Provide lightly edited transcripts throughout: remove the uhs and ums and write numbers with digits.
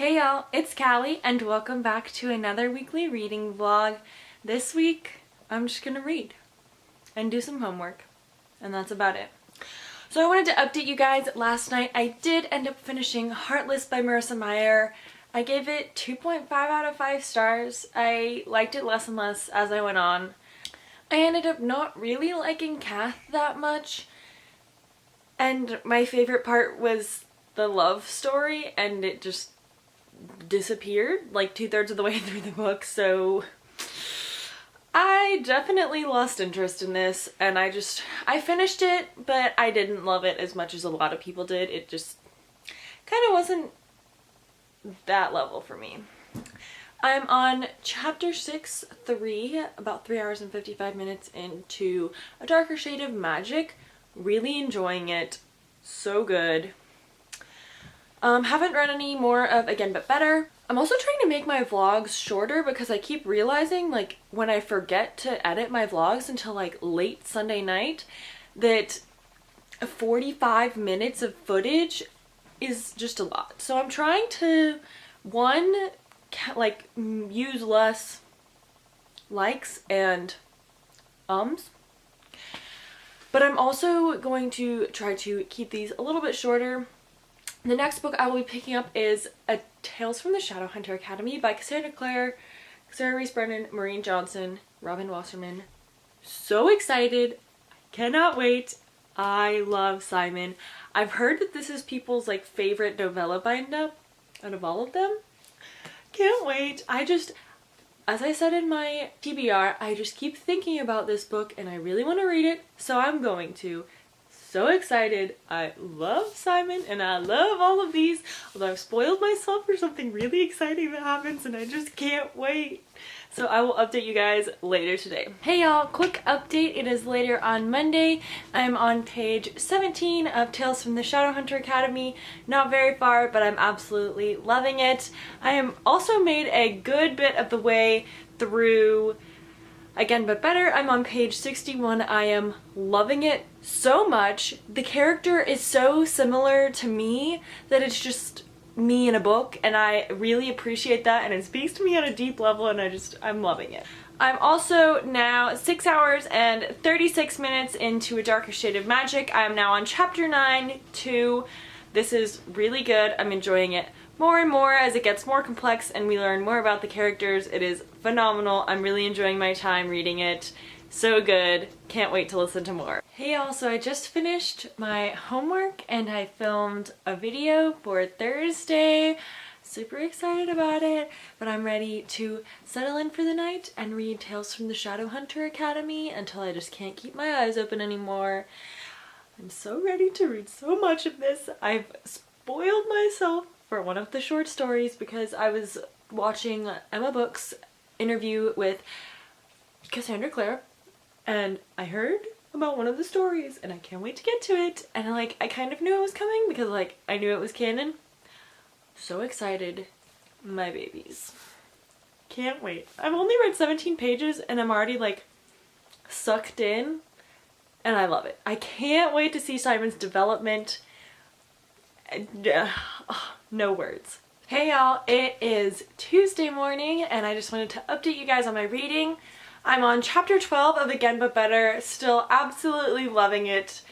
Hey y'all, it's Callie and welcome back to another weekly reading vlog. This week I'm just gonna read and do some homework and that's about it. So I wanted to update you guys. Last night I did end up finishing Heartless by Marissa Meyer. I gave it 2.5 out of 5 stars. I liked it less and less as I went on. I ended up not really liking Kath that much, and my favorite part was the love story, and it just disappeared like 2/3 of the way through the book, so I definitely lost interest in this, and I finished it, but I didn't love it as much as a lot of people did. It just kind of wasn't that level for me. I'm on chapter 6-3, about 3 hours and 55 minutes into A Darker Shade of Magic. Really enjoying it. So good. Haven't read any more of Again But Better. I'm also trying to make my vlogs shorter because I keep realizing, like, when I forget to edit my vlogs until like late Sunday night, that 45 minutes of footage is just a lot. So I'm trying to, one, like, use less likes and but I'm also going to try to keep these a little bit shorter. The next book I will be picking up is A Tales from the Shadowhunter Academy by Cassandra Clare, Sarah Reese Brennan, Maureen Johnson, Robin Wasserman. So excited. I cannot wait. I love Simon. I've heard that this is people's like favorite novella bind-up out of all of them. Can't wait. As I said in my TBR, I just keep thinking about this book and I really want to read it, so I'm going to. So excited. I love Simon and I love all of these, although I've spoiled myself for something really exciting that happens and I just can't wait. So I will update you guys later today. Hey y'all, quick update. It is later on Monday. I'm on page 17 of Tales from the Shadowhunter Academy. Not very far, but I'm absolutely loving it. I am also made a good bit of the way through Again But Better. I'm on page 61. I am loving it so much. The character is so similar to me that it's just me in a book, and I really appreciate that, and it speaks to me on a deep level, and I'm loving it. I'm also now 6 hours and 36 minutes into A Darker Shade of Magic. I am now on chapter 9 too. This is really good. I'm enjoying it more and more as it gets more complex and we learn more about the characters. It is phenomenal. I'm really enjoying my time reading it. So good. Can't wait to listen to more. Hey y'all, so I just finished my homework and I filmed a video for Thursday. Super excited about it, but I'm ready to settle in for the night and read Tales from the Shadowhunter Academy until I just can't keep my eyes open anymore. I'm so ready to read so much of this. I've spoiled myself for one of the short stories because I was watching Emma Book's interview with Cassandra Clare and I heard about one of the stories and I can't wait to get to it, and I kind of knew it was coming because like I knew it was canon. So excited, my babies. Can't wait. I've only read 17 pages and I'm already like sucked in and I love it. I can't wait to see Simon's development. No words. Hey y'all, it is Tuesday morning and I just wanted to update you guys on my reading. I'm on chapter 12 of Again But Better, still absolutely loving it.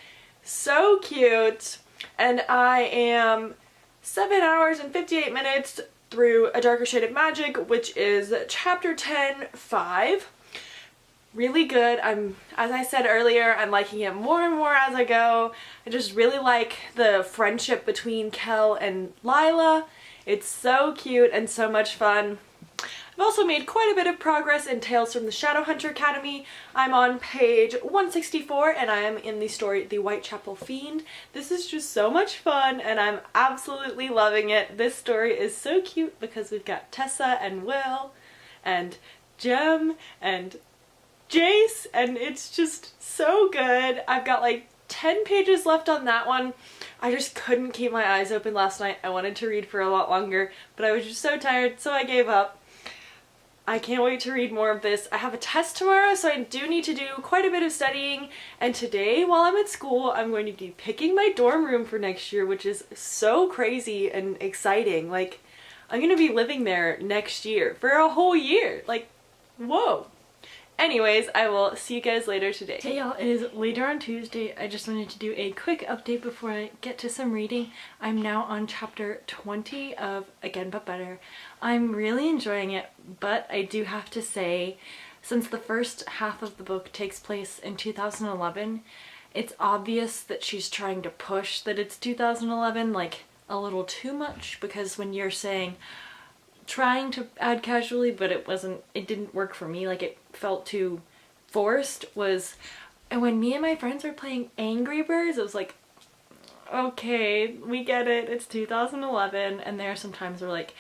So cute. And I am 7 hours and 58 minutes through A Darker Shade of Magic, which is chapter 10-5. Really good. As I said earlier, I'm liking it more and more as I go. I just really like the friendship between Kel and Lila. It's so cute and so much fun. I've also made quite a bit of progress in Tales from the Shadowhunter Academy. I'm on page 164 and I am in the story The Whitechapel Fiend. This is just so much fun and I'm absolutely loving it. This story is so cute because we've got Tessa and Will and Jem and Jace, and it's just so good. I've got like 10 pages left on that one. I just couldn't keep my eyes open last night. I wanted to read for a lot longer, but I was just so tired, so I gave up. I can't wait to read more of this. I have a test tomorrow, so I do need to do quite a bit of studying, and today while I'm at school I'm going to be picking my dorm room for next year, which is so crazy and exciting. Like, I'm gonna be living there next year for a whole year. Like, whoa. Anyways, I will see you guys later today. Hey y'all, it is later on Tuesday. I just wanted to do a quick update before I get to some reading. I'm now on chapter 20 of Again But Better. I'm really enjoying it, but I do have to say, since the first half of the book takes place in 2011, it's obvious that she's trying to push that it's 2011, like a little too much, because when you're saying trying to add casually but it didn't work for me, like it felt too forced, and when me and my friends were playing Angry Birds, it was like, okay, we get it, it's 2011, and there are some times where like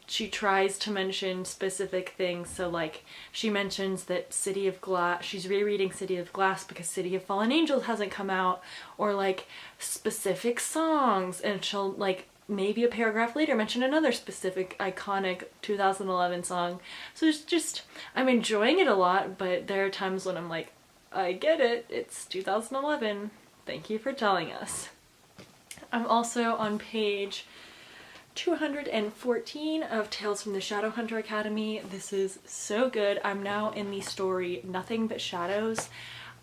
she tries to mention specific things, so like she mentions that City of Glass, she's rereading City of Glass because City of Fallen Angels hasn't come out, or like specific songs, and she'll like maybe a paragraph later mention another specific iconic 2011 song. So it's just, I'm enjoying it a lot, but there are times when I'm like, I get it, it's 2011, thank you for telling us. I'm also on page 214 of Tales from the Shadowhunter Academy. This is so good. I'm now in the story Nothing But Shadows.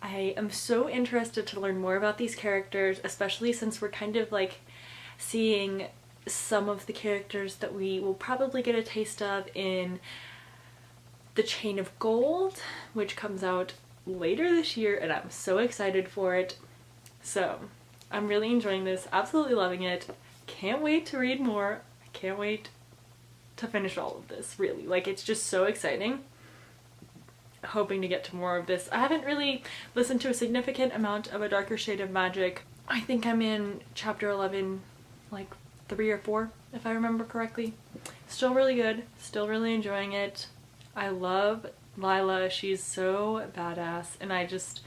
I am so interested to learn more about these characters, especially since we're kind of like seeing some of the characters that we will probably get a taste of in The Chain of Gold, which comes out later this year, and I'm so excited for it. So I'm really enjoying this, absolutely loving it. Can't wait to read more. I can't wait to finish all of this, really. Like, it's just so exciting. Hoping to get to more of this. I haven't really listened to a significant amount of A Darker Shade of Magic. I think I'm in chapter 11, like 3 or 4, if I remember correctly. Still really good, still really enjoying it. I love Lila, she's so badass, and I just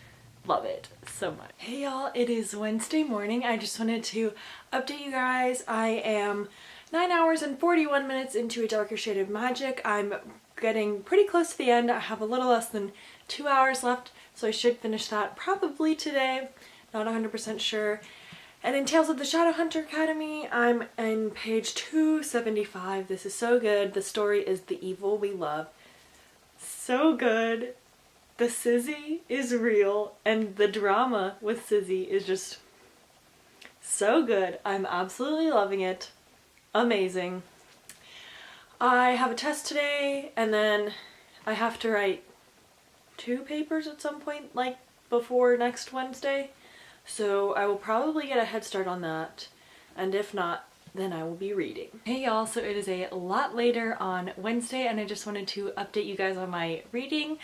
love it so much. Hey y'all, it is Wednesday morning. I just wanted to update you guys. I am 9 hours and 41 minutes into A Darker Shade of Magic. I'm getting pretty close to the end. I have a little less than 2 hours left, so I should finish that probably today. Not 100% sure. And in Tales of the Shadowhunter Academy, I'm in page 275. This is so good. The story is The Evil We Love. So good. The Sizzy is real, and the drama with Sizzy is just so good. I'm absolutely loving it. Amazing. I have a test today, and then I have to write 2 papers at some point, like before next Wednesday. So I will probably get a head start on that, and if not, then I will be reading. Hey y'all, so it is a lot later on Wednesday, and I just wanted to update you guys on my reading.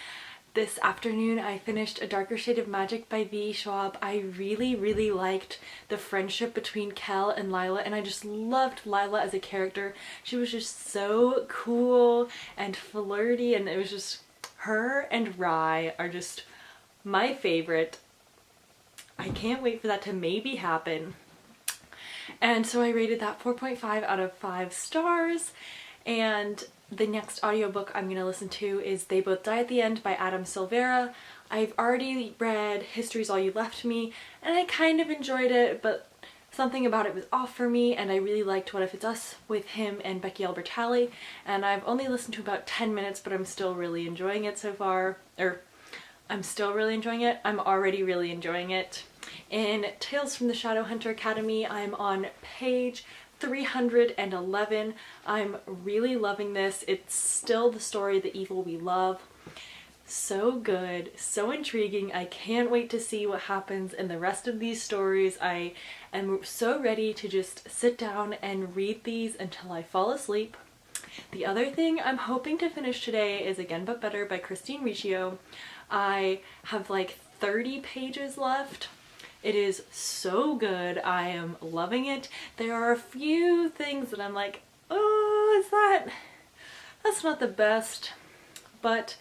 This afternoon I finished A Darker Shade of Magic by V. Schwab. I really liked the friendship between Kel and Lila, and I just loved Lila as a character. She was just so cool and flirty, and it was just, her and Rye are just my favorite. I can't wait for that to maybe happen. And so I rated that 4.5 out of 5 stars, and the next audiobook I'm going to listen to is They Both Die at the End by Adam Silvera. I've already read History's All You Left Me, and I kind of enjoyed it, but something about it was off for me, and I really liked What If It's Us with him and Becky Albertalli, and I've only listened to about 10 minutes, but I'm still really enjoying it so far. I'm still really enjoying it. I'm already really enjoying it. In Tales from the Shadowhunter Academy, I'm on page 311. I'm really loving this. It's still the story The Evil We Love. So good, so intriguing. I can't wait to see what happens in the rest of these stories. I am so ready to just sit down and read these until I fall asleep. The other thing I'm hoping to finish today is Again But Better by Christine Riccio. I have like 30 pages left. It is so good. I am loving it. There are a few things that I'm like, oh, that's not the best, but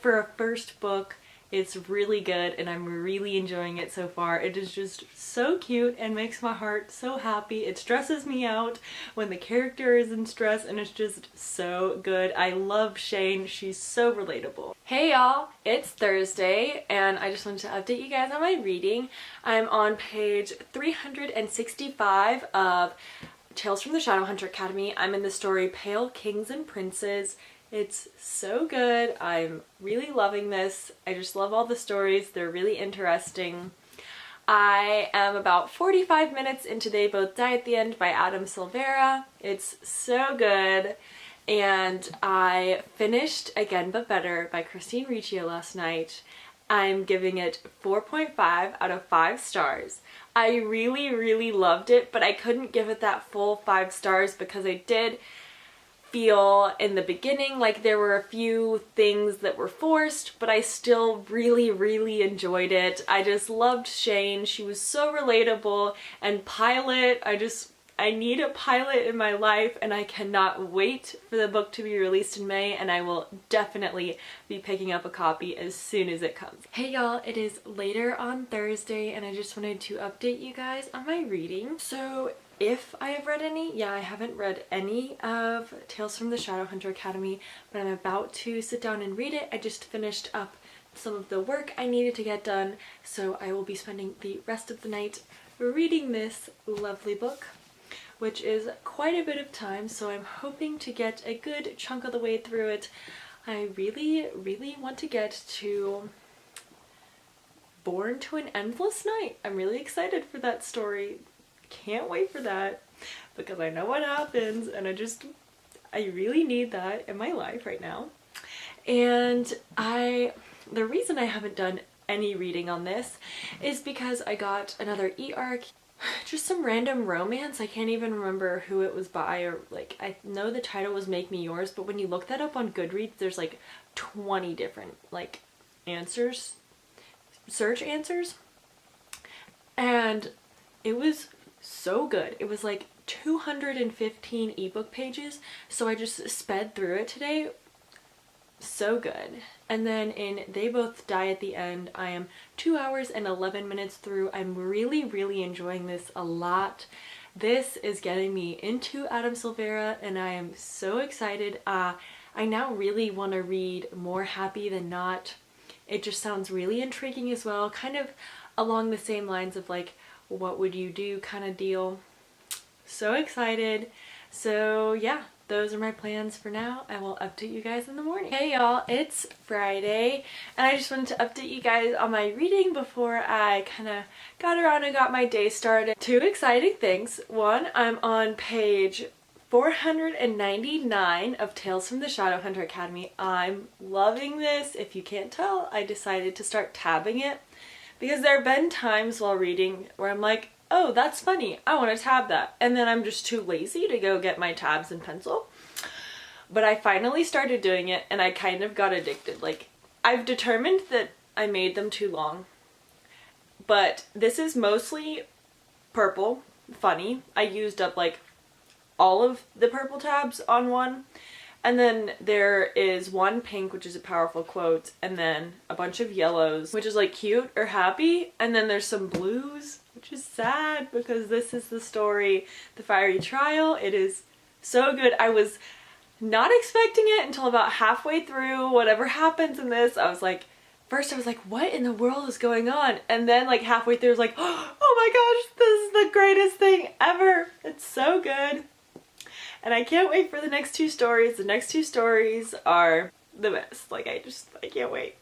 for a first book, it's really good, and I'm really enjoying it so far. It is just so cute and makes my heart so happy. It stresses me out when the character is in stress, and it's just so good. I love Shane. She's so relatable. Hey y'all, it's Thursday, and I just wanted to update you guys on my reading. I'm on page 365 of Tales from the Shadowhunter Academy. I'm in the story Pale Kings and Princes. It's so good. I'm really loving this. I just love all the stories. They're really interesting. I am about 45 minutes into They Both Die at the End by Adam Silvera. It's so good. And I finished Again But Better by Christine Riccio last night. I'm giving it 4.5 out of 5 stars. I really loved it, but I couldn't give it that full 5 stars because I did feel in the beginning like there were a few things that were forced, but I still really enjoyed it. I just loved Shane. She was so relatable. And Pilot, I need a Pilot in my life, and I cannot wait for the book to be released in May, and I will definitely be picking up a copy as soon as it comes. Hey y'all, it is later on Thursday, and I just wanted to update you guys on my reading. So if I have read any, yeah, I haven't read any of Tales from the Shadowhunter Academy, but I'm about to sit down and read it. I just finished up some of the work I needed to get done, so I will be spending the rest of the night reading this lovely book, which is quite a bit of time, so I'm hoping to get a good chunk of the way through it. I really want to get to Born to an Endless Night. I'm really excited for that story. Can't wait for that because I know what happens, and I really need that in my life right now. And the reason I haven't done any reading on this is because I got another e-arc, just some random romance. I can't even remember who it was by, or like, I know the title was Make Me Yours, but when you look that up on Goodreads, there's like 20 different like answers, search answers, and it was so good. It was like 215 ebook pages, so I just sped through it today. So good. And then in They Both Die at the End, I am 2 hours and 11 minutes through. I'm really enjoying this a lot. This is getting me into Adam Silvera, and I am so excited. I now really want to read more Happy Than Not. It just sounds really intriguing as well, kind of along the same lines of like, what would you do kind of deal. So excited. So yeah, those are my plans for now. I will update you guys in the morning. Hey y'all, it's Friday, and I just wanted to update you guys on my reading before I kind of got around and got my day started. 2 exciting things. One, I'm on page 499 of Tales from the Shadowhunter Academy. I'm loving this. If you can't tell, I decided to start tabbing it because there have been times while reading where I'm like, oh, that's funny, I want to tab that. And then I'm just too lazy to go get my tabs and pencil. But I finally started doing it, and I kind of got addicted. Like, I've determined that I made them too long. But this is mostly purple, funny. I used up like all of the purple tabs on one. And then there is one pink, which is a powerful quote, and then a bunch of yellows, which is like cute or happy. And then there's some blues, which is sad because this is the story, The Fiery Trial. It is so good. I was not expecting it until about halfway through. Whatever happens in this, first I was like, what in the world is going on? And then like halfway through I was like, oh my gosh, this is the greatest thing ever. It's so good. And I can't wait for the next 2 stories. The next 2 stories are the best. Like, I can't wait.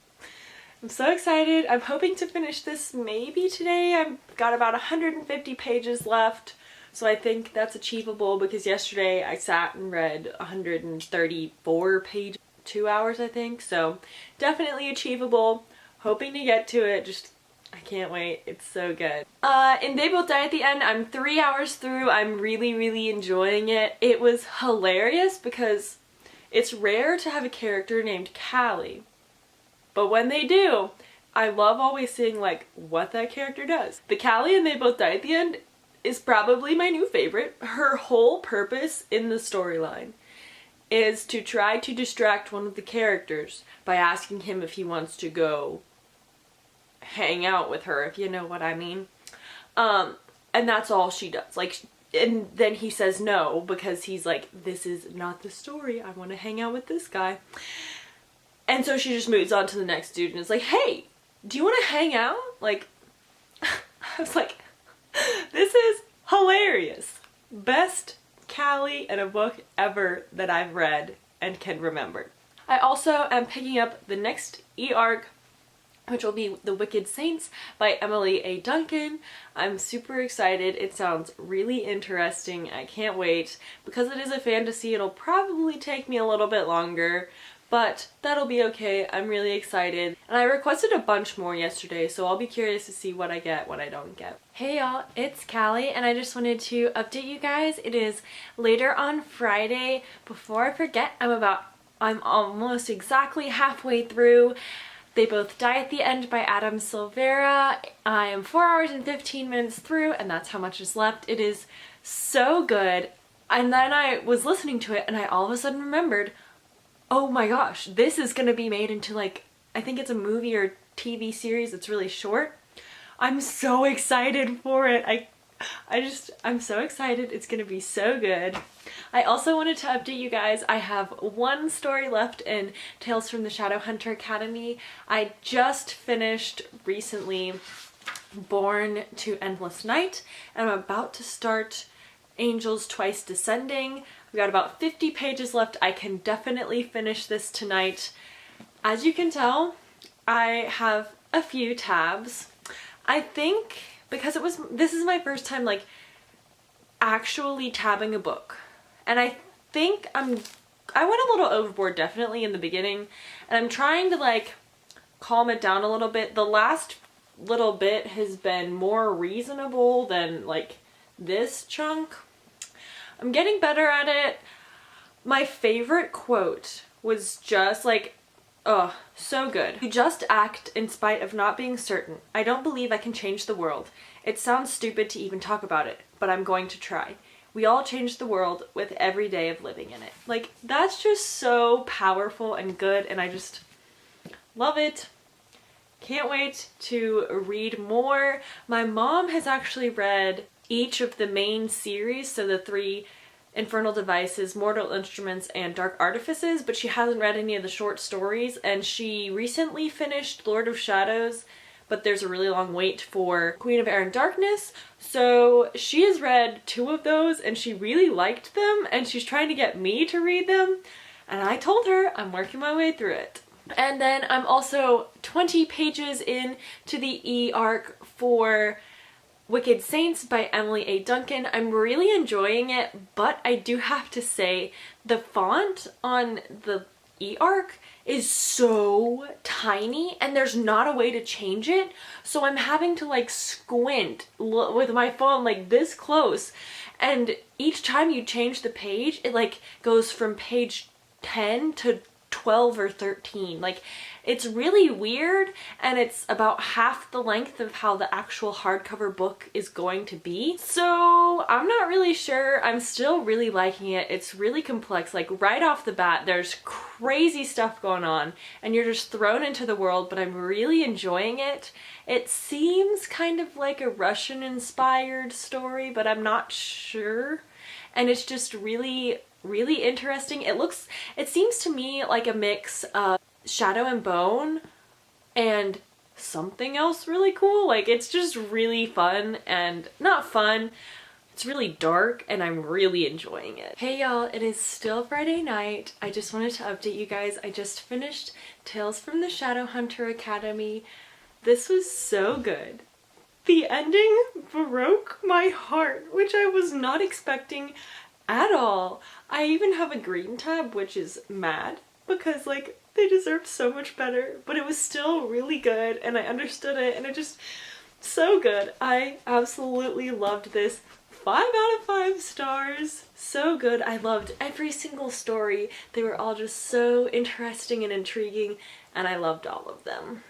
I'm so excited. I'm hoping to finish this maybe today. I've got about 150 pages left, so I think that's achievable because yesterday I sat and read 134 pages, 2 hours I think, so definitely achievable. Hoping to get to it. I can't wait. It's so good. In They Both Die at the End, I'm 3 hours through. I'm really enjoying it. It was hilarious because it's rare to have a character named Callie. But when they do, I love always seeing like what that character does. The Callie in They Both Die at the End is probably my new favorite. Her whole purpose in the storyline is to try to distract one of the characters by asking him if he wants to go hang out with her, if you know what I mean. And that's all she does. Like, and then he says no because he's like, this is not the story. I want to hang out with this guy. And so she just moves on to the next dude and is like, hey, do you want to hang out? Like, I was like, this is hilarious. best Callie in a book ever that I've read and can remember. I also am picking up the next e-arc, which will be The Wicked Saints by Emily A. Duncan. I'm super excited. It sounds really interesting. I can't wait. Because it is a fantasy, it'll probably take me a little bit longer, but that'll be okay. I'm really excited. And I requested a bunch more yesterday, so I'll be curious to see what I get, what I don't get. Hey y'all, it's Callie, and I just wanted to update you guys. It is later on Friday. Before I forget, I'm almost exactly halfway through They Both Die at the End by Adam Silvera. I am 4 hours and 15 minutes through, and that's how much is left. It is so good. And then I was listening to it, and I all of a sudden remembered, oh my gosh, this is gonna be made into, like, I think it's a movie or TV series. It's really short. I'm so excited for it. I'm so excited. It's gonna be so good. I also wanted to update you guys. I have one story left in Tales from the Shadowhunter Academy. I just finished recently Born to Endless Night, and I'm about to start Angels Twice Descending. I've got about 50 pages left. I can definitely finish this tonight. As you can tell, I have a few tabs. I think because this is my first time like actually tabbing a book. And I think I went a little overboard definitely in the beginning, and I'm trying to like calm it down a little bit. The last little bit has been more reasonable than like this chunk. I'm getting better at it. My favorite quote was just like, oh, so good. You just act in spite of not being certain. I don't believe I can change the world. It sounds stupid to even talk about it, but I'm going to try. We all change the world with every day of living in it. Like, that's just so powerful and good, and I just love it. Can't wait to read more. My mom has actually read each of the main series, so the 3 Infernal Devices, Mortal Instruments, and Dark Artifices, but she hasn't read any of the short stories, and she recently finished Lord of Shadows, but there's a really long wait for Queen of Air and Darkness, so she has read 2 of those, and she really liked them, and she's trying to get me to read them, and I told her I'm working my way through it. And then I'm also 20 pages in to the e-arc for Wicked Saints by Emily A. Duncan. I'm really enjoying it, but I do have to say the font on the e-arc is so tiny and there's not a way to change it, so I'm having to like squint with my phone like this close, and each time you change the page it like goes from page 10 to 12 or 13. Like, it's really weird, and it's about half the length of how the actual hardcover book is going to be. So I'm not really sure. I'm still really liking it. It's really complex. Like, right off the bat, there's crazy stuff going on, and you're just thrown into the world, but I'm really enjoying it. It seems kind of like a Russian-inspired story, but I'm not sure. And it's just really interesting. It seems to me like a mix of Shadow and Bone and something else really cool. Like, it's just really fun, and not fun, it's really dark, and I'm really enjoying it. Hey y'all, it is still Friday night. I just wanted to update you guys. I just finished Tales from the Shadowhunter Academy. This was so good. The ending broke my heart, which I was not expecting at all. I even have a green tab, which is mad because like they deserved so much better, but it was still really good and I understood it, and it just so good. I absolutely loved this. 5 out of 5 stars. So good. I loved every single story. They were all just so interesting and intriguing, and I loved all of them.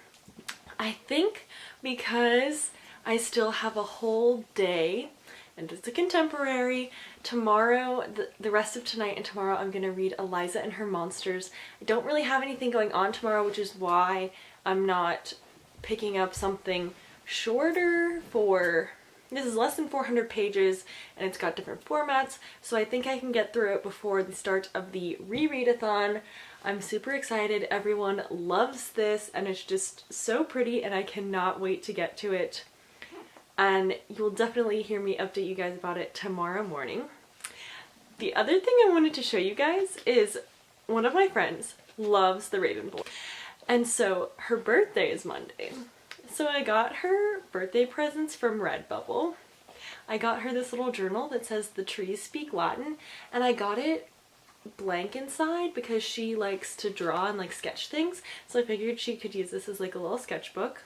I think because I still have a whole day and it's a contemporary. Tomorrow, the rest of tonight and tomorrow, I'm gonna read Eliza and Her Monsters. I don't really have anything going on tomorrow, which is why I'm not picking up something shorter for... This is less than 400 pages and it's got different formats, so I think I can get through it before the start of the rereadathon. I'm super excited. Everyone loves this and it's just so pretty and I cannot wait to get to it. and you'll definitely hear me update you guys about it tomorrow morning. The other thing I wanted to show you guys is one of my friends loves the Raven Boy, and so her birthday is Monday. So I got her birthday presents from Redbubble. I got her this little journal that says "The trees speak Latin," and I got it blank inside because she likes to draw and like sketch things, so I figured she could use this as like a little sketchbook.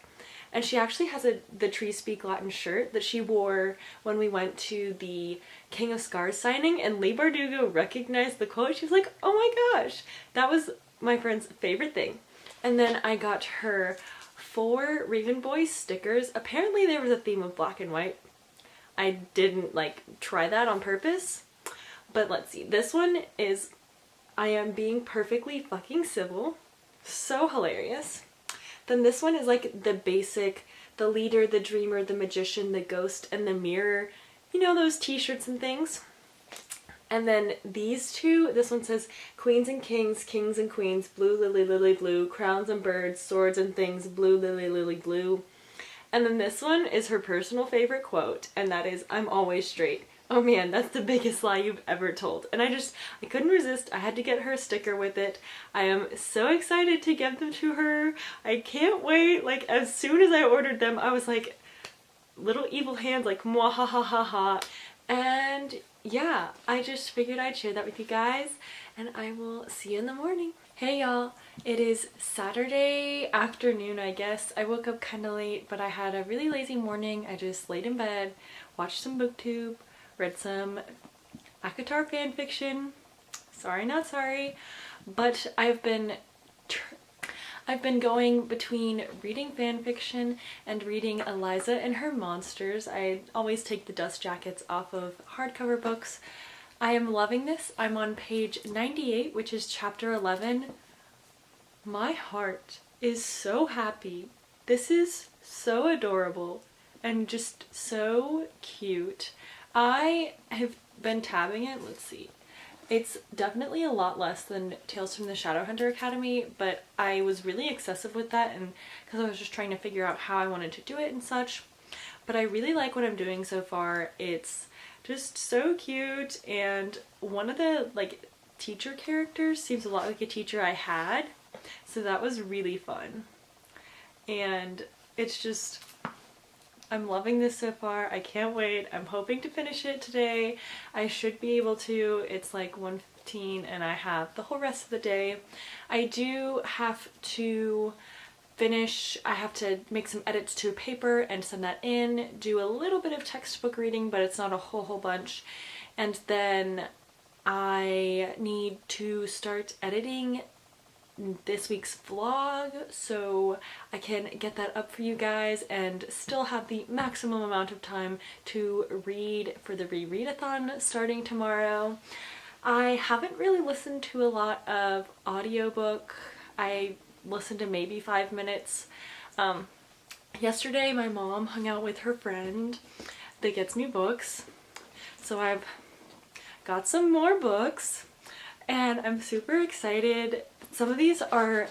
And she actually has the Trees Speak Latin shirt that she wore when we went to the King of Scars signing, and Leigh Bardugo recognized the quote. She was like, oh my gosh, that was my friend's favorite thing. And then I got her 4 Raven Boy stickers. Apparently there was a theme of black and white. I didn't like try that on purpose, but let's see. This one is I am being perfectly fucking civil. So hilarious. Then this one is like the basic, the leader, the dreamer, the magician, the ghost, and the mirror. You know, those t-shirts and things. And then these two, this one says queens and kings, kings and queens, blue lily lily blue, crowns and birds, swords and things, blue lily lily blue. And then this one is her personal favorite quote, and that is, I'm always straight. Oh man, that's the biggest lie you've ever told. And I couldn't resist. I had to get her a sticker with it. I am so excited to give them to her. I can't wait. Like, as soon as I ordered them, I was like, little evil hands, like, mwahahaha. And yeah, I just figured I'd share that with you guys, and I will see you in the morning. Hey y'all, it is Saturday afternoon, I guess. I woke up kind of late, but I had a really lazy morning. I just laid in bed, watched some booktube, read some ACOTAR fanfiction. Sorry, not sorry. But I've been going between reading fanfiction and reading Eliza and Her Monsters. I always take the dust jackets off of hardcover books. I am loving this. I'm on page 98, which is chapter 11. My heart is so happy. This is so adorable and just so cute. I have been tabbing it. Let's see. It's definitely a lot less than Tales from the Shadowhunter Academy, but I was really excessive with that, and because I was just trying to figure out how I wanted to do it and such. But I really like what I'm doing so far. It's just so cute, and one of the like teacher characters seems a lot like a teacher I had, so that was really fun. And it's just, I'm loving this so far. I can't wait. I'm hoping to finish it today. I should be able to. It's like 1:15 and I have the whole rest of the day. I do have to finish, I have to make some edits to a paper and send that in, do a little bit of textbook reading, but it's not a whole bunch. And then I need to start editing this week's vlog so I can get that up for you guys and still have the maximum amount of time to read for the rereadathon starting tomorrow. I haven't really listened to a lot of audiobook. I listened to maybe 5 minutes. Yesterday my mom hung out with her friend that gets new books, so I've got some more books and I'm super excited. Some of these are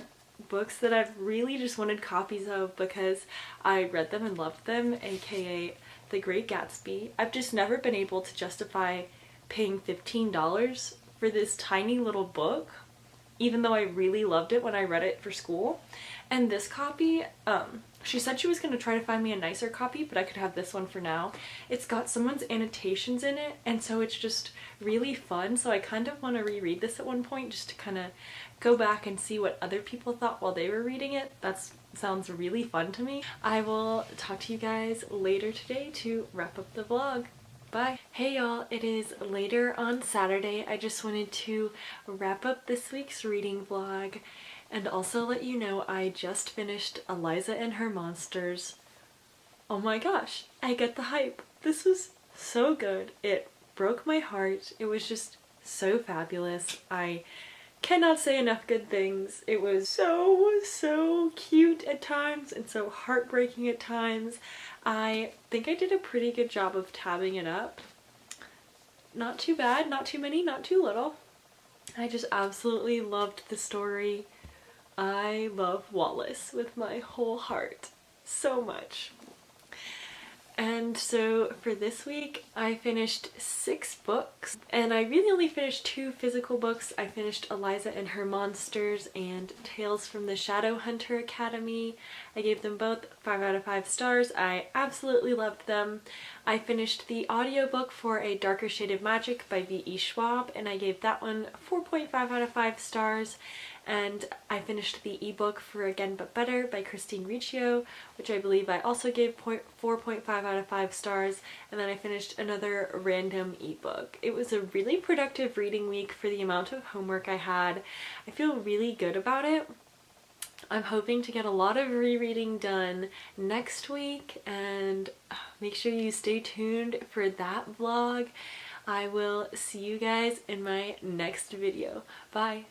books that I've really just wanted copies of because I read them and loved them, aka The Great Gatsby. I've just never been able to justify paying $15 for this tiny little book, even though I really loved it when I read it for school. And this copy, she said she was going to try to find me a nicer copy, but I could have this one for now. It's got someone's annotations in it, and so it's just really fun. So I kind of want to reread this at one point just to kind of go back and see what other people thought while they were reading it. That sounds really fun to me. I will talk to you guys later today to wrap up the vlog. Bye. Hey y'all, it is later on Saturday. I just wanted to wrap up this week's reading vlog and also let you know I just finished Eliza and Her Monsters. Oh my gosh, I get the hype. This was so good. It broke my heart. It was just so fabulous. I cannot say enough good things. It was so cute at times and so heartbreaking at times. I think I did a pretty good job of tabbing it up. Not too bad, not too many, not too little. I just absolutely loved the story. I love Wallace with my whole heart so much. And so for this week, I finished 6 books, and I really only finished 2 physical books. I finished Eliza and Her Monsters and Tales from the Shadowhunter Academy. I gave them both 5 out of 5 stars. I absolutely loved them. I finished the audiobook for A Darker Shade of Magic by V.E. Schwab, and I gave that one 4.5 out of 5 stars. And I finished the ebook for Again But Better by Christine Riccio, which I believe I also gave 4.5 out of 5 stars, and then I finished another random ebook. It was a really productive reading week for the amount of homework I had. I feel really good about it. I'm hoping to get a lot of rereading done next week, and make sure you stay tuned for that vlog. I will see you guys in my next video. Bye!